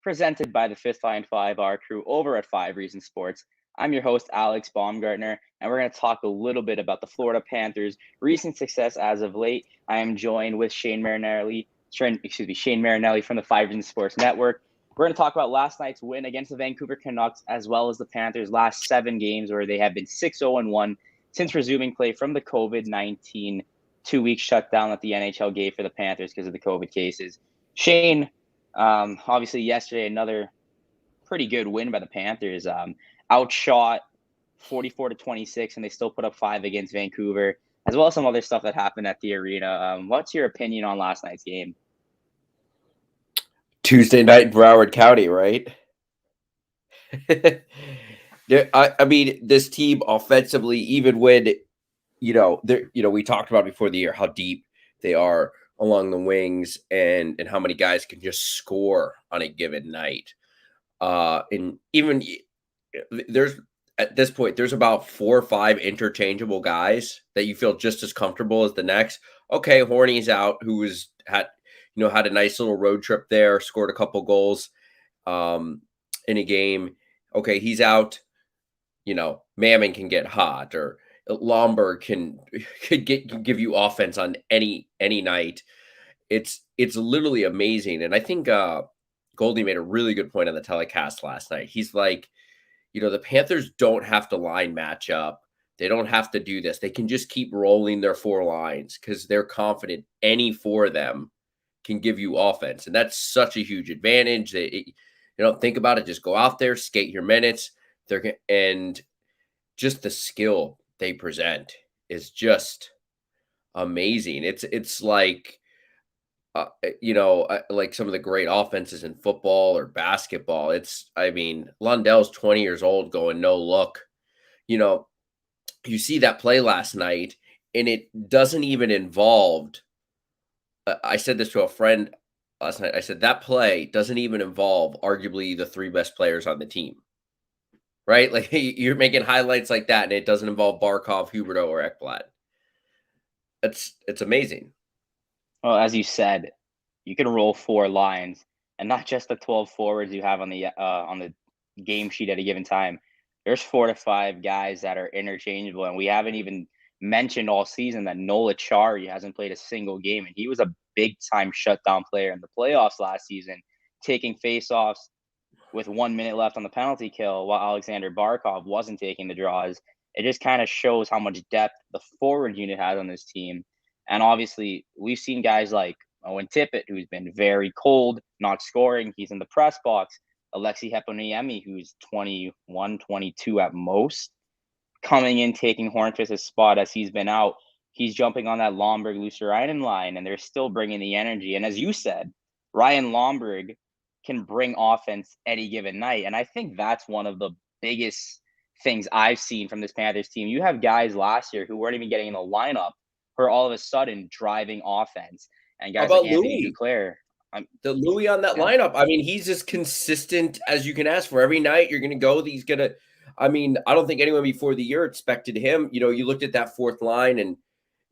presented by the Fifth Line 5, our crew over at Five Reasons Sports. I'm your host, Alex Baumgartner, and we're going to talk a little bit about the Florida Panthers' recent success as of late. I am joined with Shane Marinelli from the Five Reasons Sports Network. We're going to talk about last night's win against the Vancouver Canucks, as well as the Panthers' last 7 games, where they have been 6-0-1 since resuming play from the COVID-19 2-week shutdown that the NHL gave for the Panthers because of the COVID cases. Shane, obviously yesterday, another pretty good win by the Panthers. Outshot 44-26, and they still put up 5 against Vancouver, as well as some other stuff that happened at the arena. What's your opinion on last night's game? Tuesday night in Broward County, right? I mean, this team offensively, even when we talked about before the year how deep they are along the wings and how many guys can just score on a given night. And even there's at this point, there's about 4 or 5 interchangeable guys that you feel just as comfortable as the next. Okay, Horny's out, who had a nice little road trip there, scored a couple goals in a game. Okay, he's out. Mammon can get hot, or Lomberg could give you offense on any night. It's literally amazing. And I think Goldie made a really good point on the telecast last night. He's like, the Panthers don't have to line match up. They don't have to do this. They can just keep rolling their 4 lines because they're confident any 4 of them can give you offense. And that's such a huge advantage. Think about it. Just go out there, skate your minutes. And just the skill they present is just amazing. It's like, like some of the great offenses in football or basketball. Lundell's 20 years old going no look. You see that play last night, and it doesn't even involve. I said this to a friend last night. I said that play doesn't even involve arguably the 3 best players on the team. Right? Like you're making highlights like that, and it doesn't involve Barkov, Huberdeau, or Ekblad. It's amazing. Well, as you said, you can roll 4 lines, and not just the 12 forwards you have on the game sheet at a given time. There's 4 to 5 guys that are interchangeable, and we haven't even mentioned all season that Nola Chari hasn't played a single game, and he was a big-time shutdown player in the playoffs last season, taking faceoffs with 1 minute left on the penalty kill, while Alexander Barkov wasn't taking the draws. It just kind of shows how much depth the forward unit has on this team. And obviously, we've seen guys like Owen Tippett, who's been very cold, not scoring. He's in the press box. Alexi Heponiemi, who's 21, 22 at most, coming in, taking Hornqvist's spot as he's been out. He's jumping on that Lomberg-Luostarinen line, and they're still bringing the energy. And as you said, Ryan Lomberg can bring offense any given night. And I think that's one of the biggest things I've seen from this Panthers team. You have guys last year who weren't even getting in the lineup who are all of a sudden driving offense. And guys like Anthony Duclair. The Louis on that lineup, I mean, he's as consistent as you can ask for. Every night you're going to go, I don't think anyone before the year expected him. You looked at that 4th line, and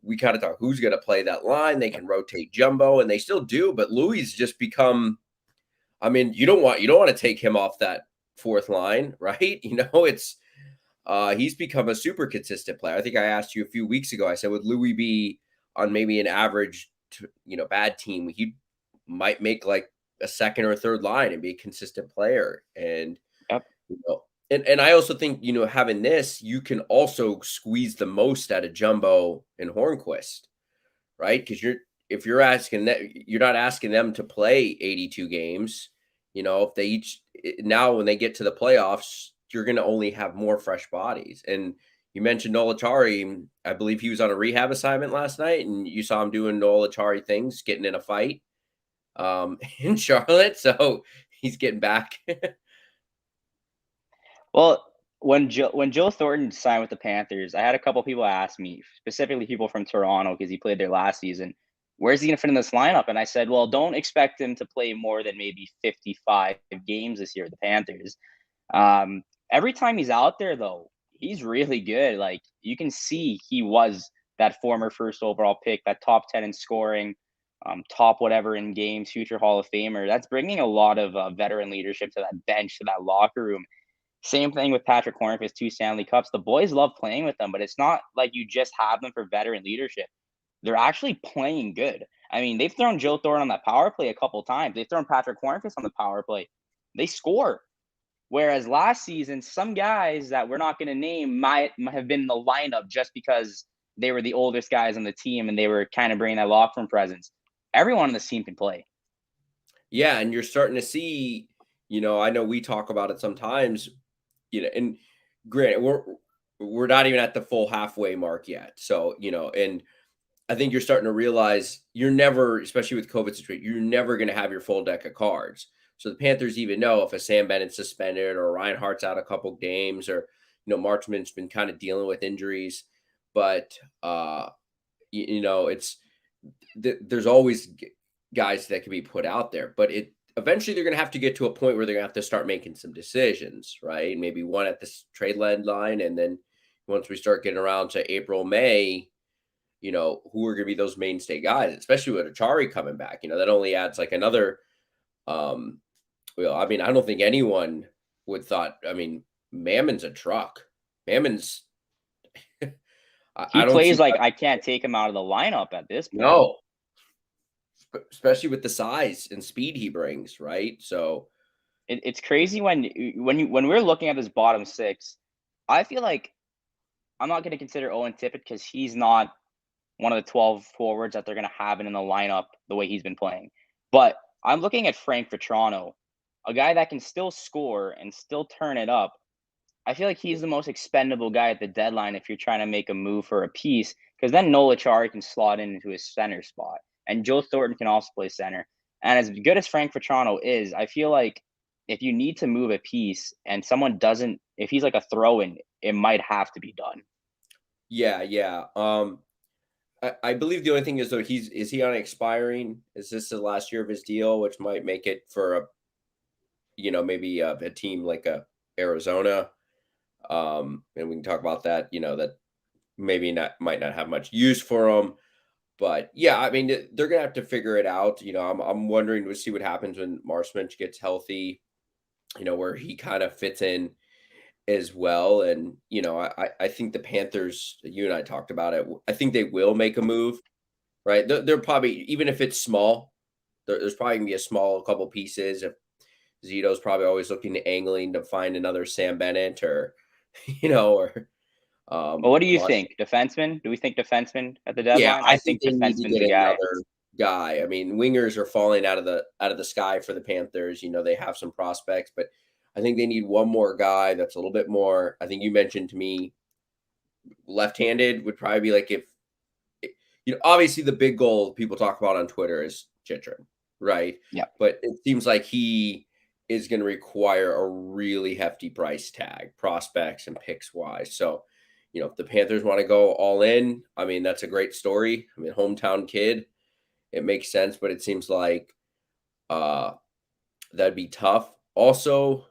we kind of thought, who's going to play that line? They can rotate Jumbo, and they still do, but Louis just become, you don't want to take him off that 4th line, right? He's become a super consistent player. I think I asked you a few weeks ago, I said, would Louis be on maybe an average, bad team, he might make like a 2nd or 3rd line and be a consistent player. And, yep. And I also think, having this, you can also squeeze the most out of Jumbo and Hornqvist, right? Because if you're asking that, you're not asking them to play 82 games. If they now when they get to the playoffs, you're going to only have more fresh bodies. And you mentioned Nola Chari. I believe he was on a rehab assignment last night, and you saw him doing Nola Chari things, getting in a fight in Charlotte. So he's getting back. Well, when Joe Thornton signed with the Panthers, I had a couple people ask me, specifically people from Toronto, because he played there last season, where's he going to fit in this lineup? And I said, well, don't expect him to play more than maybe 55 games this year with the Panthers. Every time he's out there, though, he's really good. Like, you can see he was that former 1st overall pick, that top 10 in scoring. top whatever in games, future Hall of Famer. That's bringing a lot of veteran leadership to that bench, to that locker room. Same thing with Patrick Hornfist, 2 Stanley Cups. The boys love playing with them, but it's not like you just have them for veteran leadership. They're actually playing good. I mean, they've thrown Joe Thornton on that power play a couple times. They've thrown Patrick Hornfist on the power play. They score. Whereas last season, some guys that we're not going to name might have been in the lineup just because they were the oldest guys on the team and they were kind of bringing that locker room presence. Everyone on this team can play. Yeah, and you're starting to see, I know we talk about it sometimes, and granted, we're not even at the full halfway mark yet. So, and I think you're starting to realize you're never, especially with COVID situation, you're never going to have your full deck of cards. So the Panthers even know if a Sam Bennett's suspended or Ryan Hart's out a couple games or, Marchman's been kind of dealing with injuries, but, it's, there's always guys that can be put out there, but eventually they're going to have to get to a point where they're going to have to start making some decisions, right? Maybe one at this trade line. And then once we start getting around to April, May, who are going to be those mainstay guys, especially with Achari coming back, that only adds like another, I don't think anyone would thought, Mammon's a truck. Mammon's, He I don't see plays like I can't take him out of the lineup at this point. no, especially with the size and speed he brings, right? So it's crazy when we're looking at this bottom six. I feel like I'm not going to consider Owen Tippett because he's not one of the 12 forwards that they're going to have in the lineup the way he's been playing. But I'm looking at Frank Vetrano, a guy that can still score and still turn it up. I feel like he's the most expendable guy at the deadline if you're trying to make a move for a piece, because then Noel Acciari can slot into his center spot, and Joe Thornton can also play center. And as good as Frank Vetrano is, I feel like if you need to move a piece and someone doesn't, if he's like a throw-in, it might have to be done. yeah. I believe the only thing is though is he on expiring? Is this the last year of his deal, which might make it for maybe a team like Arizona. And we can talk about that. That maybe might not have much use for him, but yeah, they're gonna have to figure it out. I'm wondering to see what happens when Marchman gets healthy. Where he kind of fits in as well. And, I think the Panthers, you and I talked about it. I think they will make a move, right? They're probably, even if it's small, there's probably gonna be a small couple pieces. If Zito's probably always looking to angling to find another Sam Bennett or, or, Well, what do you think? Defenseman? Do we think defenseman at the yeah, deadline? I I think think they need to defenseman's get a guy. another guy. Wingers are falling out of the sky for the Panthers. They have some prospects, but I think they need one more guy that's a little bit more. I think you mentioned to me left-handed would probably be like if obviously the big goal people talk about on Twitter is Chychrun, right? Yeah. But it seems like he is going to require a really hefty price tag, prospects and picks wise. So, if the Panthers want to go all in, that's a great story. Hometown kid, it makes sense, but it seems like that'd be tough. Also,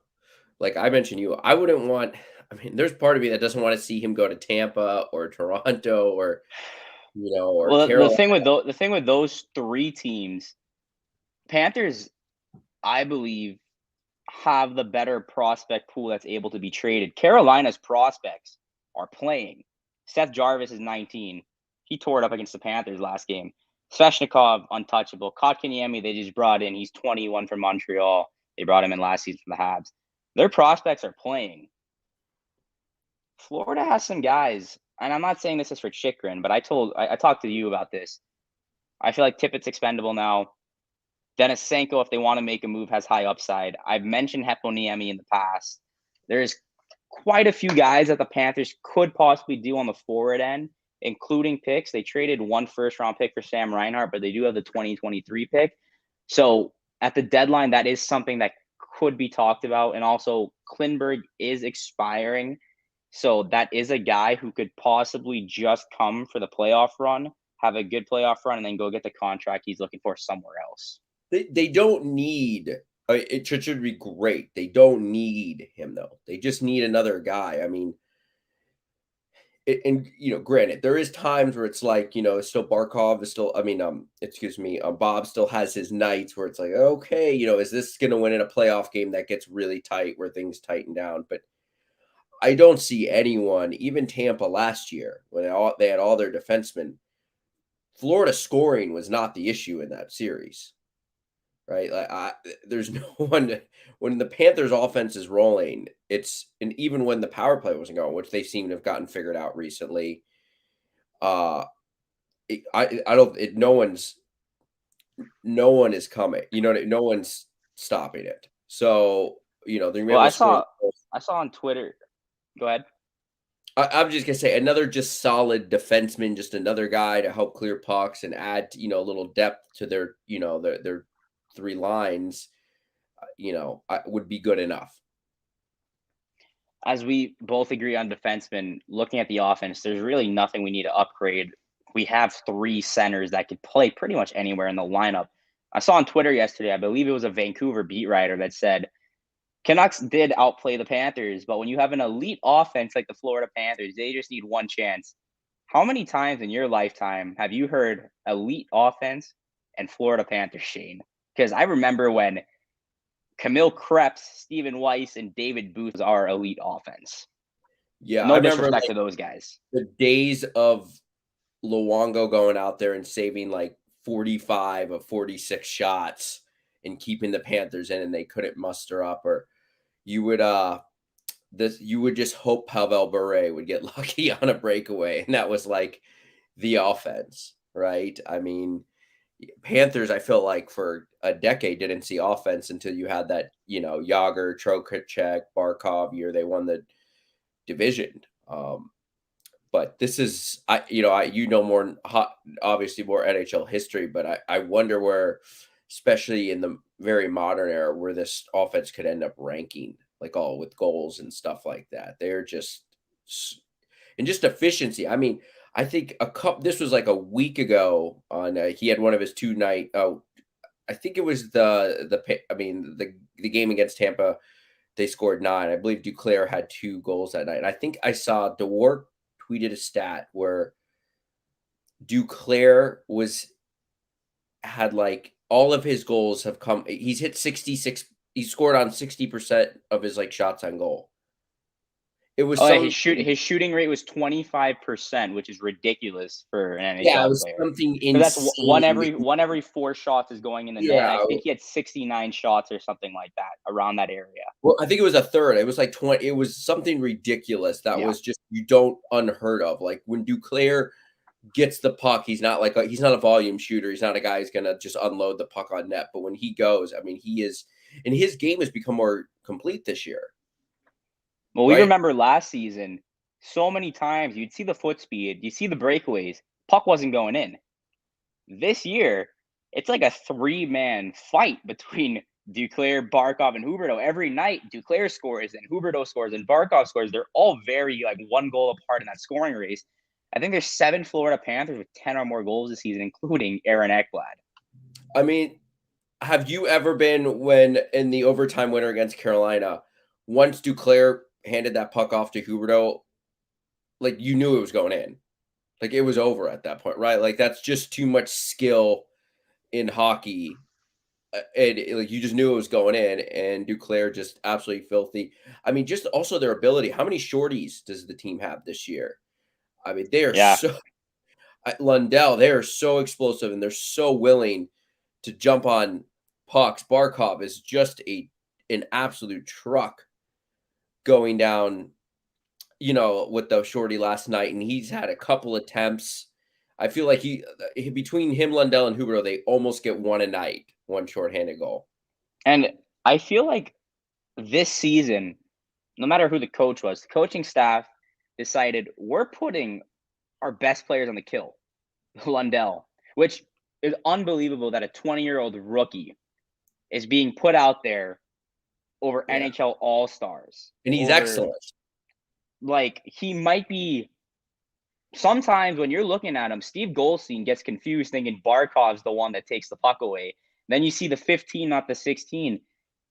like I mentioned I wouldn't want there's part of me that doesn't want to see him go to Tampa or Toronto or or Well, Carolina. the thing with those three teams, Panthers, I believe, have the better prospect pool that's able to be traded. Carolina's prospects are playing. Seth Jarvis is 19. He tore it up against the Panthers last game. Svechnikov, untouchable. Kotkaniemi, they just brought in. He's 21 from Montreal. They brought him in last season from the Habs. Their prospects are playing. Florida has some guys, and I'm not saying this is for Chychrun, but I talked to you about this. I feel like Tippett's expendable now. Denisenko, if they want to make a move, has high upside. I've mentioned Heponiemi in the past. There's quite a few guys that the Panthers could possibly do on the forward end, including picks. They traded 1 first-round pick for Sam Reinhart, but they do have the 2023 pick. So at the deadline, that is something that could be talked about. And also, Klingberg is expiring. So that is a guy who could possibly just come for the playoff run, have a good playoff run, and then go get the contract he's looking for somewhere else. They don't need it should be great. They don't need him though. They just need another guy. and granted, there is times where it's like, it's still Barkov is still, I mean, excuse me, Bob still has his nights where it's like, okay, is this going to win in a playoff game that gets really tight where things tighten down? But I don't see anyone, even Tampa last year when they had all their defensemen. Florida scoring was not the issue in that series, right? There's no one when the Panthers offense is rolling. And even when the power play wasn't going, which they seem to have gotten figured out recently. Uh, I don't. No one is coming. No one's stopping it. So they're Well, able to score. I saw on Twitter. Go ahead. I'm just gonna say another just solid defenseman, just another guy to help clear pucks and add a little depth to their three lines. Would be good enough. As we both agree on defensemen, looking at the offense, there's really nothing we need to upgrade. We have three centers that could play pretty much anywhere in the lineup. I saw on Twitter yesterday, I believe it was a Vancouver beat writer that said Canucks did outplay the Panthers, but when you have an elite offense like the Florida Panthers, they just need one chance. How many times in your lifetime have you heard elite offense and Florida Panthers, Shane? Because I remember when Camille Krebs, Stephen Weiss, and David Booth are elite offense. Yeah, I No remember disrespect to those guys. the days of Luongo going out there and saving like 45 of 46 shots and keeping the Panthers in, and they couldn't muster up, or you would you would just hope Pavel Bure would get lucky on a breakaway, and that was like the offense, right? I mean, Panthers, I feel like for a decade didn't see offense until you had that, Yager, Trocheck, Barkov year they won the division. But this is, more obviously more NHL history, but I wonder where, especially in the very modern era, where this offense could end up ranking, like all with goals and stuff like that. They're just and just efficiency. I mean, I think this was like a week ago on he had one of his two night. I think it was the game against Tampa. They scored 9. I believe Duclair had 2 goals that night. And I think I saw DeWart tweeted a stat where Duclair had like all of his goals have come. He's hit 66. He scored on 60% of his like shots on goal. It was His shooting rate was 25%, which is ridiculous for an yeah, it NHL was player. something So that's insane. one every 4 shots is going in the net. And Yeah, I think he had 69 shots or something like that around that area. well, I think it was a third. It was like 20. It was something ridiculous that Yeah. was just you don't unheard of. Like when Duclair gets the puck, he's not a volume shooter. He's not a guy who's gonna just unload the puck on net. But when he goes, I mean, he is, and his game has become more complete this year. Well, we Right? remember last season, so many times you'd see the foot speed, you see the breakaways, puck wasn't going in. This year, it's like a 3-man fight between Duclair, Barkov, and Huberdeau. Every night, Duclair scores and Huberdeau scores and Barkov scores. They're all very like 1 goal apart in that scoring race. I think there's 7 Florida Panthers with 10 or more goals this season, including Aaron Ekblad. I mean, have you ever been when in the overtime winner against Carolina, once Duclair handed that puck off to Huberdeau, like you knew it was going in. Like it was over at that point, right? Like that's just too much skill in hockey. And like you just knew it was going in, and Duclair just absolutely filthy. I mean, just also their ability. How many shorties does the team have this year? I mean, they are Yeah. so Lundell. They are so explosive, and they're so willing to jump on pucks. Barkov is just an absolute truck going down. With the shorty last night, and he's had a couple attempts. I feel like between him, Lundell, and Huberdeau, they almost get one a night, one shorthanded goal. And I feel like this season, no matter who the coach was, the coaching staff decided we're putting our best players on the kill. Lundell, which is unbelievable that a 20-year-old rookie is being put out there over Yeah. NHL All-Stars. And he's excellent. Like, he might be sometimes when you're looking at him, Steve Goldstein gets confused thinking Barkov's the one that takes the puck away. Then you see the 15, not the 16.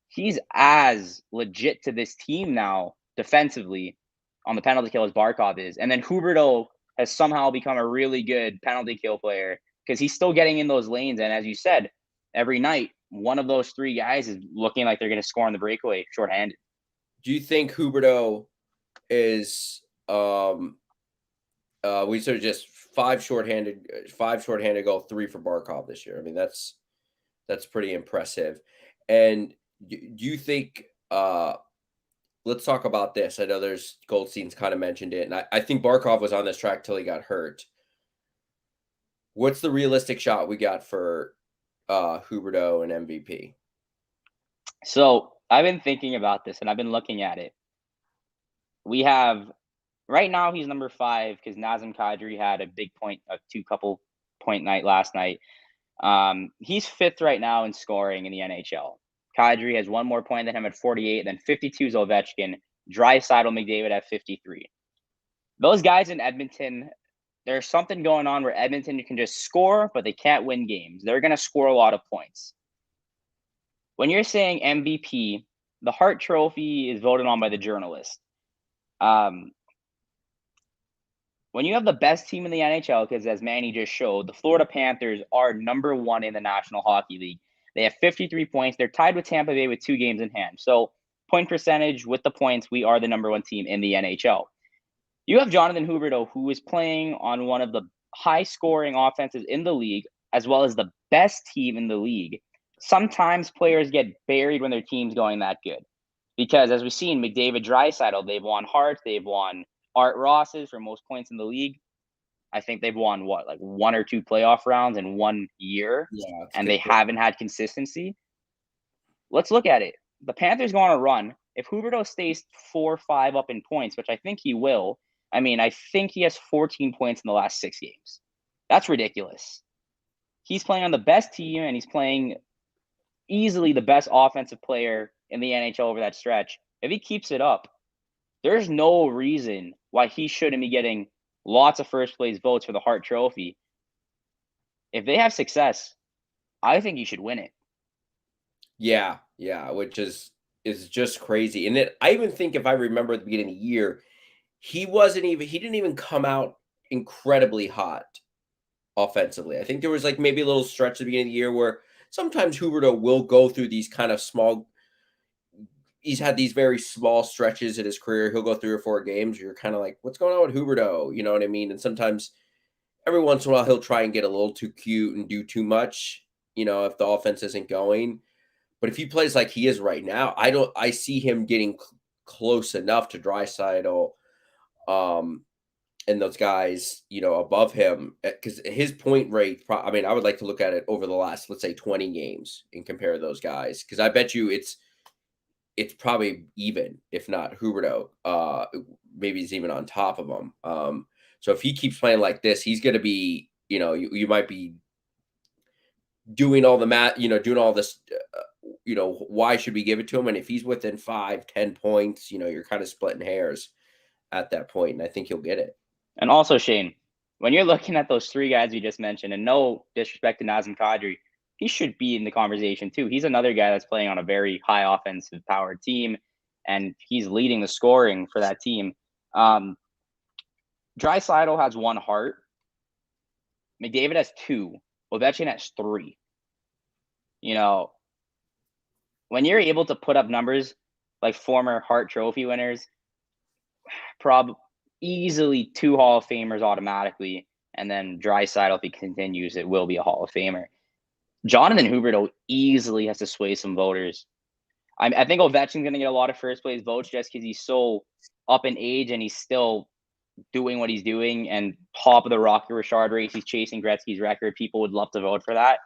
He's as legit to this team now defensively on the penalty kill as Barkov is. And then Huberdeau has somehow become a really good penalty kill player because he's still getting in those lanes. And as you said, every night, one of those three guys is looking like they're going to score on the breakaway shorthanded. Do you think Huberdeau is we sort of just five shorthanded goal, 3 for Barkov this year? I mean, that's pretty impressive. And do you think let's talk about this. I know there's Goldstein's kind of mentioned it, and I think Barkov was on this track till he got hurt. What's the realistic shot we got for Huberdeau and MVP? So I've been thinking about this and I've been looking at it. We have right now he's number 5 because Nazem Kadri had a couple point night last night. He's 5th right now in scoring in the NHL. Kadri has one more point than him at 48, then 52 is Ovechkin, Draisaitl, McDavid at 53. Those guys in Edmonton, there's something going on where Edmonton can just score, but they can't win games. They're going to score a lot of points. When you're saying MVP, the Hart Trophy is voted on by the journalist. When you have the best team in the NHL, because as Manny just showed, the Florida Panthers are number 1 in the National Hockey League. They have 53 points. They're tied with Tampa Bay with 2 games in hand. So point percentage with the points, we are the number 1 team in the NHL. You have Jonathan Huberdeau, who is playing on one of the high-scoring offenses in the league, as well as the best team in the league. Sometimes players get buried when their team's going that good. Because as we've seen, McDavid, Draisaitl, they've won Hart, they've won Art Ross's for most points in the league. I think they've won like 1 or 2 playoff rounds in 1 year, and they haven't had consistency. Let's look at it. The Panthers go on a run. If Huberdeau stays 4-5 up in points, which I think he will, I mean, I think he has 14 points in the last 6 games. That's ridiculous. He's playing on the best team, and he's playing easily the best offensive player in the NHL over that stretch. If he keeps it up, there's no reason why he shouldn't be getting lots of first place votes for the Hart Trophy. If they have success, I think he should win it. Yeah, which is just crazy. And then I even think, if I remember at the beginning of the year, he didn't even come out incredibly hot offensively. I think there was like maybe a little stretch at the beginning of the year where sometimes Huberdeau will go through these kind of he's had these very small stretches in his career. He'll go 3 or 4 games. You're kind of like, what's going on with Huberdeau? You know what I mean? And sometimes every once in a while, he'll try and get a little too cute and do too much, if the offense isn't going. But if he plays like he is right now, I see him getting close enough to Draisaitl, and those guys, above him, because his point rate, I mean, I would like to look at it over the last, let's say 20 games and compare those guys. Because I bet you it's probably even, if not Huberdeau. Maybe he's even on top of him. So if he keeps playing like this, he's going to be, you might be doing all the math, doing all this, why should we give it to him? And if he's within 5-10 points, you're kind of splitting hairs at that point, and I think he'll get it. And also, Shane, when you're looking at those 3 guys we just mentioned, and no disrespect to Nazem Kadri, he should be in the conversation too. He's another guy that's playing on a very high offensive powered team, and he's leading the scoring for that team. Draisaitl has 1 Hart. McDavid has 2. Ovechkin has 3. When you're able to put up numbers like former Hart Trophy winners, easily 2 Hall of Famers automatically, and then Draisaitl, if he continues, it will be a Hall of Famer. Jonathan Huberdeau easily has to sway some voters. I think Ovechkin's going to get a lot of first place votes just because he's so up in age and he's still doing what he's doing, and top of the Rocky Richard race, he's chasing Gretzky's record. People would love to vote for that.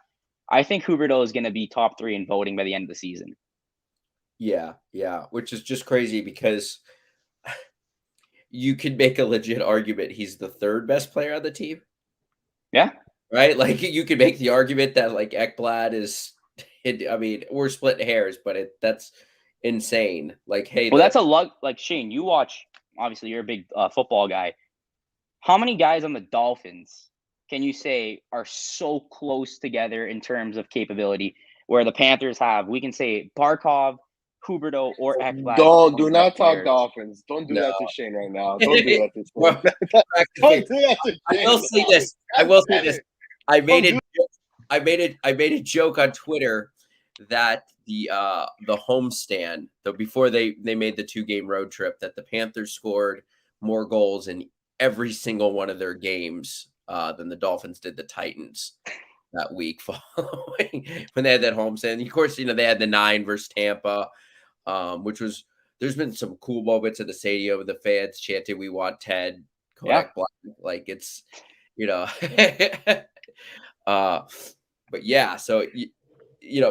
I think Huberdeau is going to be top 3 in voting by the end of the season. Yeah, which is just crazy because you could make a legit argument he's the 3rd best player on the team. Yeah. Right? Like, you could make the argument that, like, Ekblad is, I mean, we're splitting hairs, but that's insane. Like, hey. Well, that's a luck. Like, Shane, you watch, obviously, you're a big football guy. How many guys on the Dolphins can you say are so close together in terms of capability, where the Panthers have, we can say Barkov, Huberdeau or Ekblad Don't one of do the best not talk players. Dolphins. Don't do No. that to Shane right now. Don't do that to Well, Shane. Don't do that to I Shane. will say now. this. I God will say damn this. it. I made Don't a I made a joke on Twitter that the homestand, though before they made the 2-game road trip, that the Panthers scored more goals in every single one of their games than the Dolphins did the Titans that week following when they had that homestand. Of course, they had the 9 versus Tampa, which was there's been some cool moments at the stadium. The fans chanted, "We want Ted Yeah. Kodak Black." Like it's but yeah, so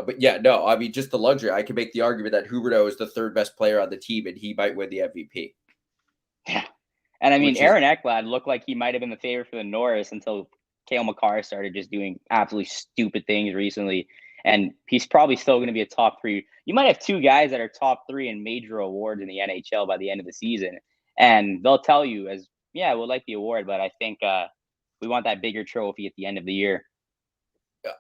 but yeah, no, I mean, just the luxury. I can make the argument that Huberdeau is the 3rd best player on the team, and he might win the MVP. Yeah. And I mean, Which is Aaron Ekblad looked like he might have been the favorite for the Norris until Cale Makar started just doing absolutely stupid things recently. And he's probably still going to be a top 3. You might have 2 guys that are top 3 in major awards in the NHL by the end of the season. And they'll tell you yeah, we'll like the award, but I think we want that bigger trophy at the end of the year.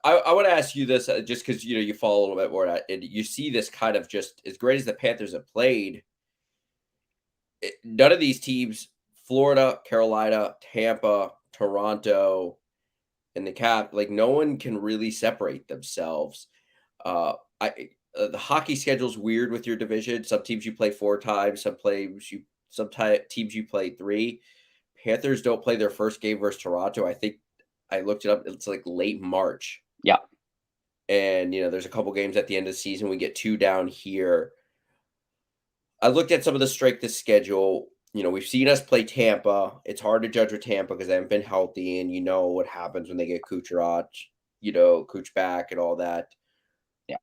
I want to ask you this just because you follow a little bit more, and you see this kind of just as great as the Panthers have played. None of these teams, Florida, Carolina, Tampa, Toronto, and the Cap, like no one can really separate themselves. The hockey schedule's weird with your division. Some teams you play 4 times, some teams you play 3. Panthers don't play their first game versus Toronto. I think I looked it up. It's like late March. Yeah. And there's a couple games at the end of the season. We get 2 down here. I looked at some of the strength of schedule. We've seen us play Tampa. It's hard to judge with Tampa because they haven't been healthy, and what happens when they get Kucherov, Kuch back and all that. Yeah.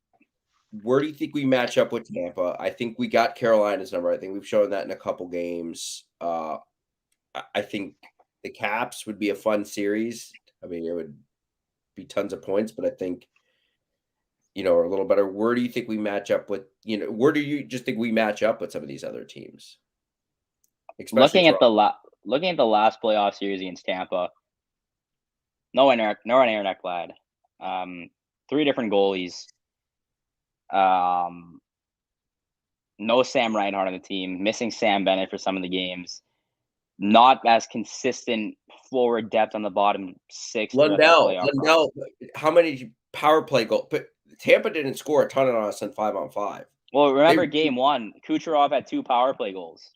Where do you think we match up with Tampa? I think we got Carolina's number. I think we've shown that in a couple games. I think the Caps would be a fun series. I mean, it would be tons of points, but I think are a little better. Where do you think we match up with? Where do you just think we match up with some of these other teams? Especially looking at the last playoff series against Tampa, no one Aaron Ekblad, 3 different goalies, no Sam Reinhart on the team, missing Sam Bennett for some of the games, not as consistent forward depth on the bottom 6. Lundell, how many power play goals? But Tampa didn't score a ton on us in 5-on-5. Well, remember game 1, Kucherov had 2 power play goals.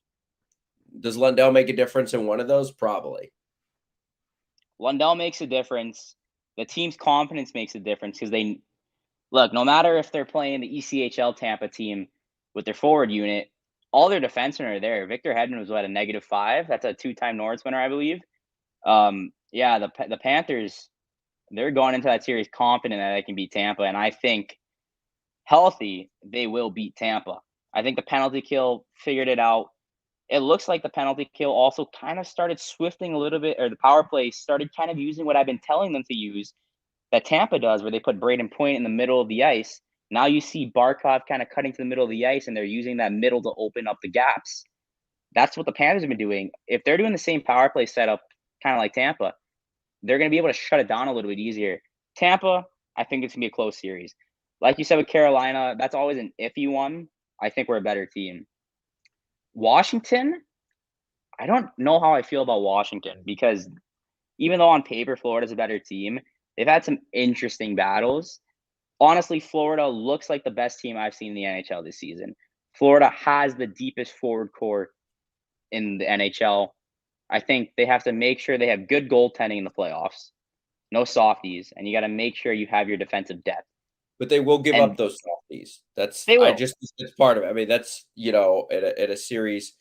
Does Lundell make a difference in one of those? Probably. Lundell makes a difference. The team's confidence makes a difference because they look, no matter if they're playing the ECHL Tampa team with their forward unit, all their defensemen are there. Victor Hedman was a -5. That's a 2-time Norris winner, I believe. Yeah, the Panthers, they're going into that series confident that they can beat Tampa, and I think healthy, they will beat Tampa. I think the penalty kill figured it out. It looks like the penalty kill also kind of started swifting a little bit, or the power play started kind of using what I've been telling them to use, that Tampa does, where they put Braden Point in the middle of the ice. Now you see Barkov kind of cutting to the middle of the ice, and they're using that middle to open up the gaps. That's what the Panthers have been doing. If they're doing the same power play setup, kind of like Tampa, they're going to be able to shut it down a little bit easier. Tampa, I think it's going to be a close series. Like you said with Carolina, that's always an iffy one. I think we're a better team. Washington, I don't know how I feel about Washington because even though on paper Florida's a better team, they've had some interesting battles. Honestly, Florida looks like the best team I've seen in the NHL this season. Florida has the deepest forward core in the NHL. I think they have to make sure they have good goaltending in the playoffs, no softies, and you got to make sure you have your defensive depth. But they will give up those softies. That's part of it. I mean, that's at a series.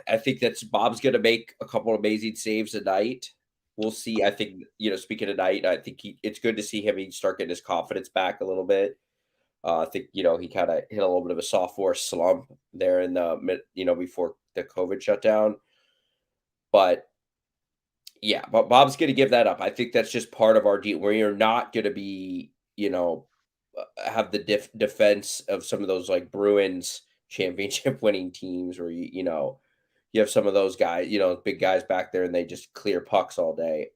I think that's Bob's going to make a couple of amazing saves a night. We'll see. I think speaking of night, I think it's good to see him start getting his confidence back a little bit. I think he kind of hit a little bit of a sophomore slump there in the before the COVID shutdown. But yeah, but Bob's going to give that up. I think that's just part of our deal where you're not going to be have the defense of some of those like Bruins championship winning teams where you have some of those guys, big guys back there, and they just clear pucks all day.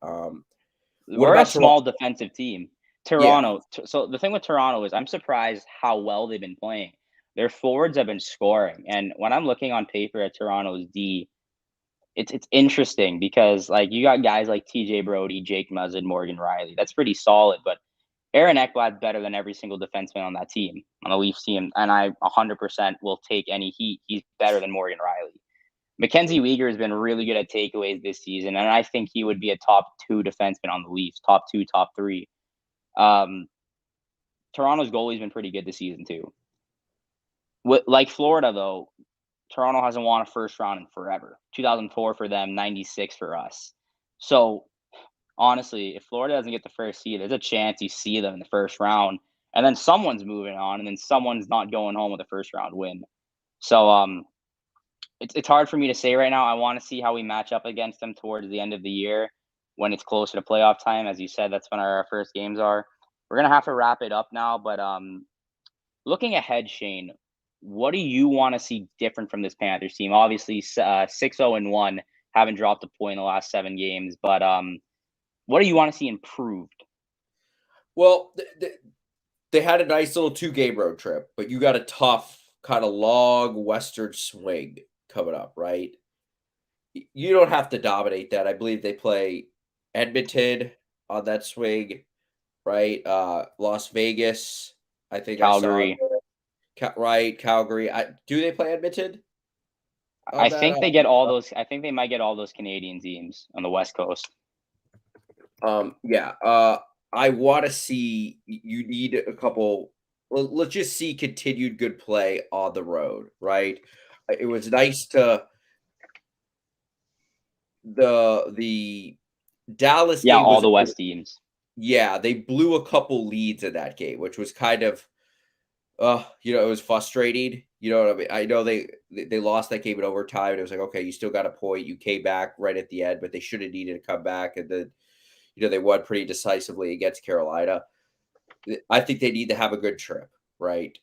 We're a small defensive team. Toronto. Yeah. So the thing with Toronto is I'm surprised how well they've been playing. their forwards have been scoring. And when I'm looking on paper at Toronto's D, it's interesting because like you got guys like TJ Brody, Jake Muzzin, Morgan Riley. That's pretty solid, but Aaron Ekblad's better than every single defenseman on that team, on the Leafs team, and I 100% will take any heat. He's better than Morgan Riley. Mackenzie Weegar has been really good at takeaways this season, and I think he would be a top 2 defenseman on the Leafs, top 2, top 3. Toronto's goalie's been pretty good this season too. Like Florida, though, Toronto hasn't won a first round in forever. 2004 for them, 96 for us. So honestly, if Florida doesn't get the first seed, there's a chance you see them in the first round, and then someone's moving on, and then someone's not going home with a first round win. So it's hard for me to say right now. I want to see how we match up against them towards the end of the year when it's closer to playoff time. As you said, that's when our first games are. We're gonna have to wrap it up now, but looking ahead, Shane, what do you want to see different from this Panthers team? Obviously, 6-0-1, haven't dropped a point in the last 7 games, but what do you want to see improved? Well, they had a nice little 2-game road trip, but you got a tough kind of long western swing coming up, right? You don't have to dominate that. I believe they play Edmonton on that swing, right? Las Vegas, I think Calgary. I saw. Right, Calgary. Do they play Edmonton? I think they get all those. I think they might get all those Canadian teams on the West Coast. Yeah. I want to see. You need a couple. Well, let's just see continued good play on the road, right? It was nice to the Dallas game. All the West teams. Yeah, they blew a couple leads in that game, which was kind of, it was frustrating. You know what I mean? I know they lost that game in overtime, and it was like, okay, you still got a point. You came back right at the end, but they should have needed to come back, and then, they won pretty decisively against Carolina. I think they need to have a good trip, right?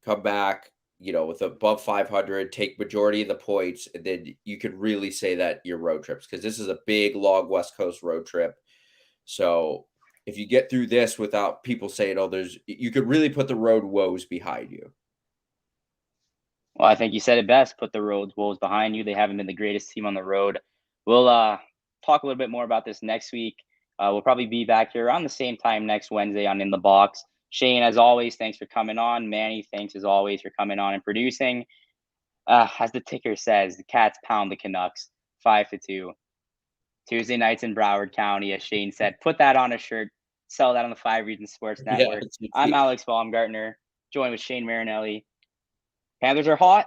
Come back, with above 500, take majority of the points, and then you could really say that your road trips, because this is a big, long West Coast road trip. So if you get through this without people saying, you could really put the road woes behind you. Well, I think you said it best. Put the road woes behind you. They haven't been the greatest team on the road. We'll talk a little bit more about this next week. We'll probably be back here around the same time next Wednesday on In the Box. Shane, as always, thanks for coming on. Manny, thanks as always for coming on and producing. As the ticker says, the Cats pound the Canucks 5-2. Tuesday nights in Broward County, as Shane said. Put that on a shirt. Sell that on the 5 Regions Sports Network. Yeah, I'm Alex Baumgartner, joined with Shane Marinelli. Panthers are hot,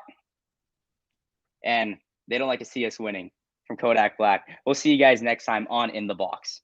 and they don't like to see us winning. From Kodak Black. We'll see you guys next time on In the Box.